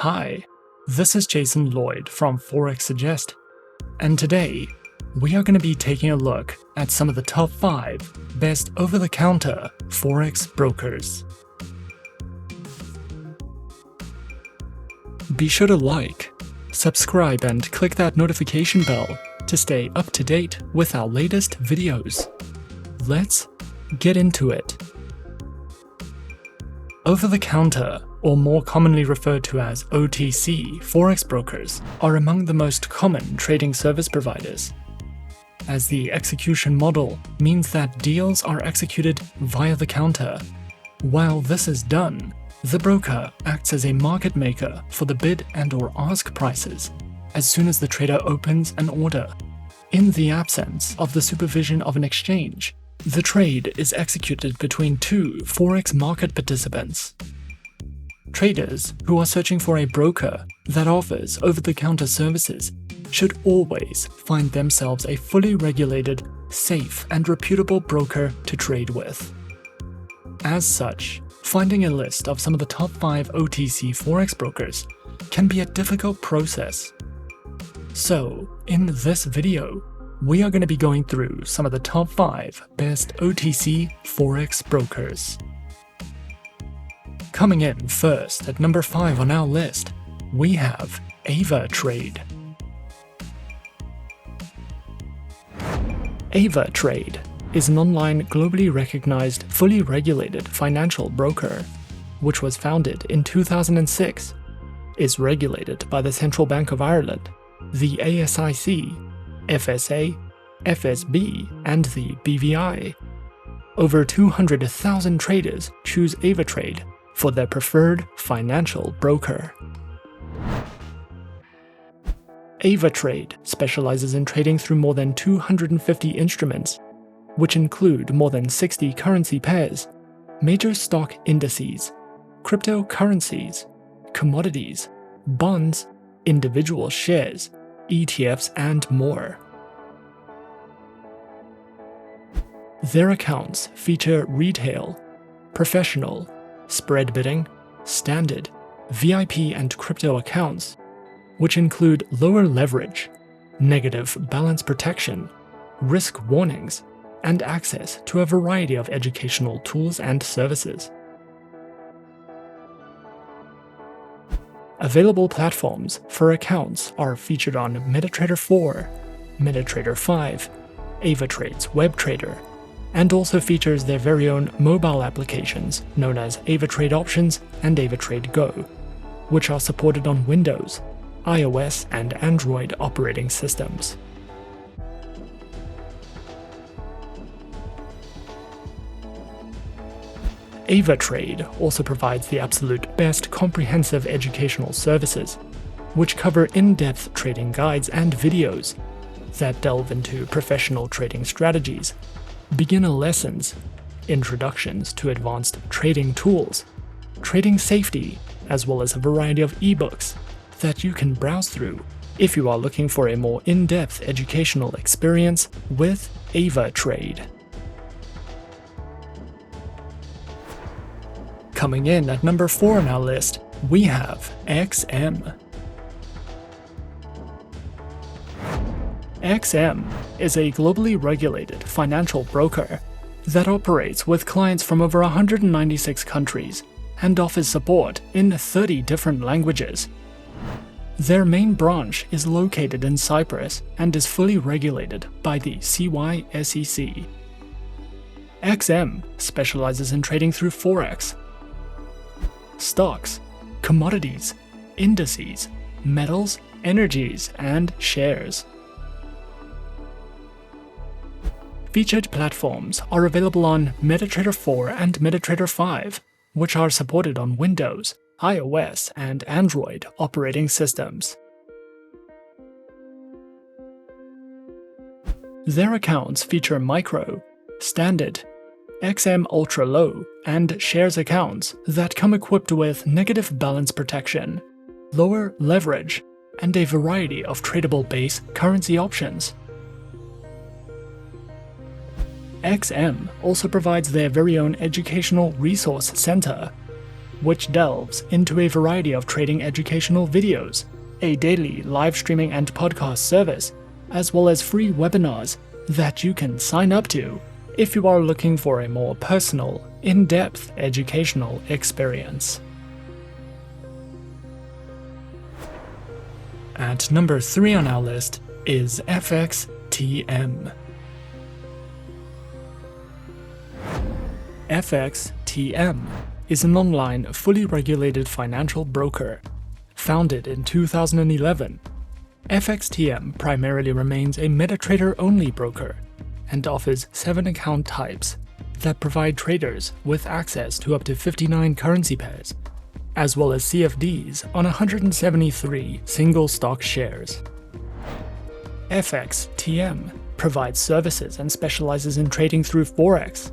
Hi, this is Jason Lloyd from Forexsuggest, and today we are going to be taking a look at some of the top 5 best over-the-counter Forex brokers. Be sure to like, subscribe, and click that notification bell to stay up to date with our latest videos. Let's get into it. Over-the-counter, or more commonly referred to as OTC, Forex brokers are among the most common trading service providers, as the execution model means that deals are executed via the counter. While this is done, the broker acts as a market maker for the bid and/or ask prices as soon as the trader opens an order. In the absence of the supervision of an exchange, the trade is executed between two Forex market participants. Traders who are searching for a broker that offers over-the-counter services should always find themselves a fully regulated, safe, and reputable broker to trade with. As such, finding a list of some of the top 5 OTC Forex brokers can be a difficult process. So, in this video, we are going to be going through some of the top 5 best OTC Forex brokers. Coming in first at number 5 on our list, we have Avatrade. Avatrade is an online, globally recognized, fully regulated financial broker, which was founded in 2006, is regulated by the Central Bank of Ireland, the ASIC, FSA, FSB, and the BVI. Over 200,000 traders choose Avatrade for their preferred financial broker. Avatrade specializes in trading through more than 250 instruments, which include more than 60 currency pairs, major stock indices, cryptocurrencies, commodities, bonds, individual shares, ETFs, and more. Their accounts feature retail, professional, spread bidding, standard, VIP, and crypto accounts, which include lower leverage, negative balance protection, risk warnings, and access to a variety of educational tools and services. Available platforms for accounts are featured on MetaTrader 4, MetaTrader 5, Avatrade's WebTrader, and also features their very own mobile applications known as Avatrade Options and Avatrade Go, which are supported on Windows, iOS, and Android operating systems. Avatrade also provides the absolute best comprehensive educational services, which cover in-depth trading guides and videos that delve into professional trading strategies, beginner lessons, introductions to advanced trading tools, trading safety, as well as a variety of ebooks that you can browse through if you are looking for a more in-depth educational experience with Avatrade. Coming in at number 4 on our list, we have XM. XM is a globally regulated financial broker that operates with clients from over 196 countries and offers support in 30 different languages. Their main branch is located in Cyprus and is fully regulated by the CYSEC. XM specializes in trading through Forex, stocks, commodities, indices, metals, energies, and shares. Featured platforms are available on MetaTrader 4 and MetaTrader 5, which are supported on Windows, iOS, and Android operating systems. Their accounts feature micro, standard, XM Ultra Low, and shares accounts that come equipped with negative balance protection, lower leverage, and a variety of tradable base currency options. XM also provides their very own educational resource center, which delves into a variety of trading educational videos, a daily live streaming and podcast service, as well as free webinars that you can sign up to if you are looking for a more personal, in-depth educational experience. At number 3 on our list is FXTM. FXTM is an online, fully regulated financial broker. Founded in 2011, FXTM primarily remains a MetaTrader-only broker and offers 7 account types that provide traders with access to up to 59 currency pairs, as well as CFDs on 173 single stock shares. FXTM provides services and specializes in trading through Forex,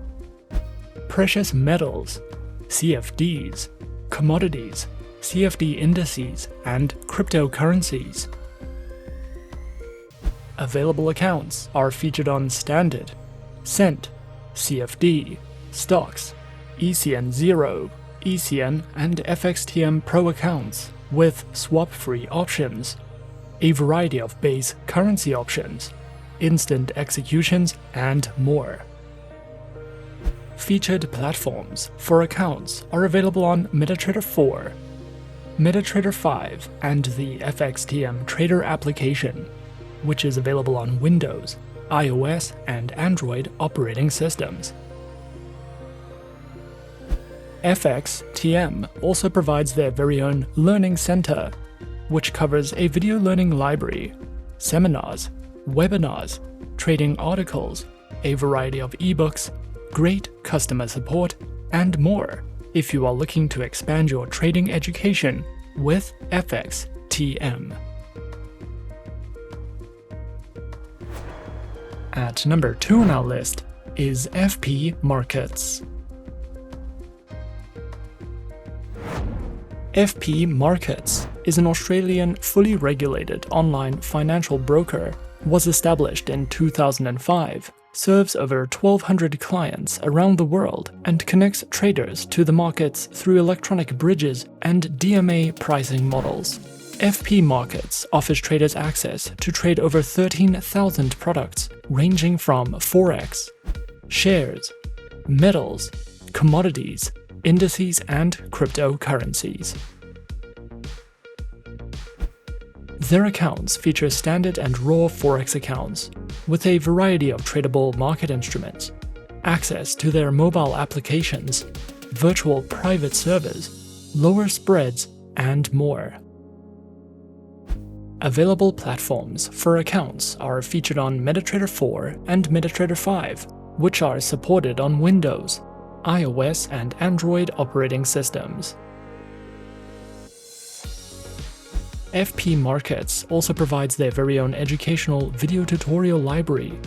precious metals, CFDs, commodities, CFD indices, and cryptocurrencies. Available accounts are featured on Standard, Cent, CFD, Stocks, ECN 0, ECN, and FXTM Pro accounts, with swap-free options, a variety of base currency options, instant executions, and more. Featured platforms for accounts are available on MetaTrader 4, MetaTrader 5, and the FXTM Trader application, which is available on Windows, iOS, and Android operating systems. FXTM also provides their very own Learning Center, which covers a video learning library, seminars, webinars, trading articles, a variety of ebooks, great customer support, and more if you are looking to expand your trading education with FXTM. At number 2 on our list is FP Markets. FP Markets is an Australian fully regulated online financial broker, was established in 2005, serves over 1,200 clients around the world, and connects traders to the markets through electronic bridges and DMA pricing models. FP Markets offers traders access to trade over 13,000 products ranging from Forex, shares, metals, commodities, indices, and cryptocurrencies. Their accounts feature standard and raw Forex accounts, with a variety of tradable market instruments, access to their mobile applications, virtual private servers, lower spreads, and more. Available platforms for accounts are featured on MetaTrader 4 and MetaTrader 5, which are supported on Windows, iOS, and Android operating systems. FP Markets also provides their very own educational video tutorial library,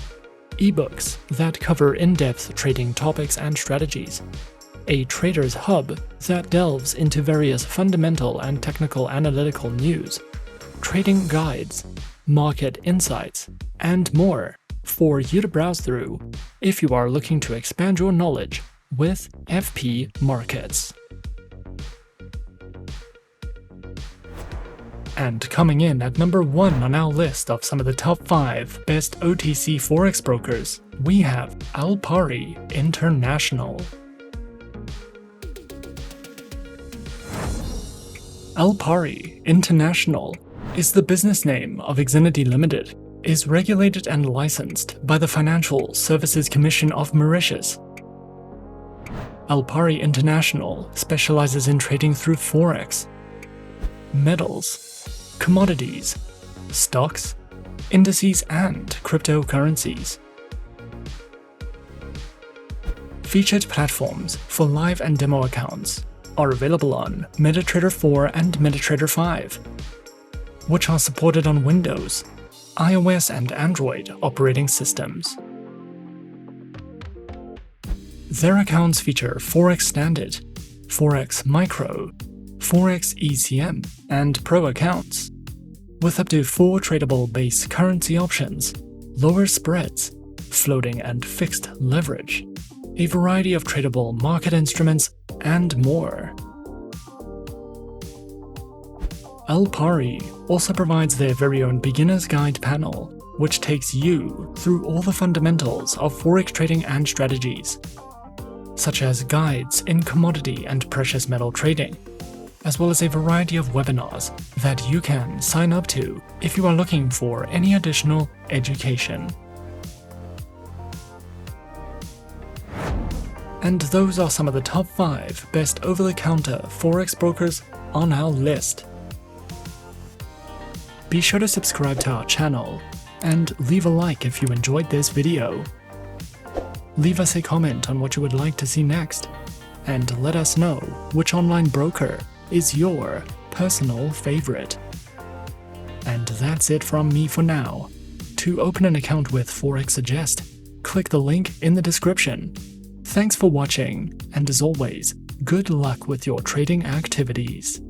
ebooks that cover in-depth trading topics and strategies, a trader's hub that delves into various fundamental and technical analytical news, trading guides, market insights, and more for you to browse through if you are looking to expand your knowledge with FP Markets. And coming in at number 1 on our list of some of the top 5 best OTC Forex brokers, we have Alpari International. Alpari International is the business name of Xinity Limited, is regulated and licensed by the Financial Services Commission of Mauritius. Alpari International specializes in trading through Forex, metals, commodities, stocks, indices, and cryptocurrencies. Featured platforms for live and demo accounts are available on MetaTrader 4 and MetaTrader 5, which are supported on Windows, iOS, and Android operating systems. Their accounts feature Forex Standard, Forex Micro, Forex ECM, and Pro accounts, with up to 4 tradable base currency options, lower spreads, floating and fixed leverage, a variety of tradable market instruments, and more. Alpari also provides their very own beginner's guide panel, which takes you through all the fundamentals of Forex trading and strategies, such as guides in commodity and precious metal trading, as well as a variety of webinars that you can sign up to if you are looking for any additional education. And those are some of the top 5 best over-the-counter Forex brokers on our list. Be sure to subscribe to our channel and leave a like if you enjoyed this video. Leave us a comment on what you would like to see next, and let us know which online broker is your personal favorite. And that's it from me for now. To open an account with Forexsuggest, click the link in the description. Thanks for watching, and as always, good luck with your trading activities.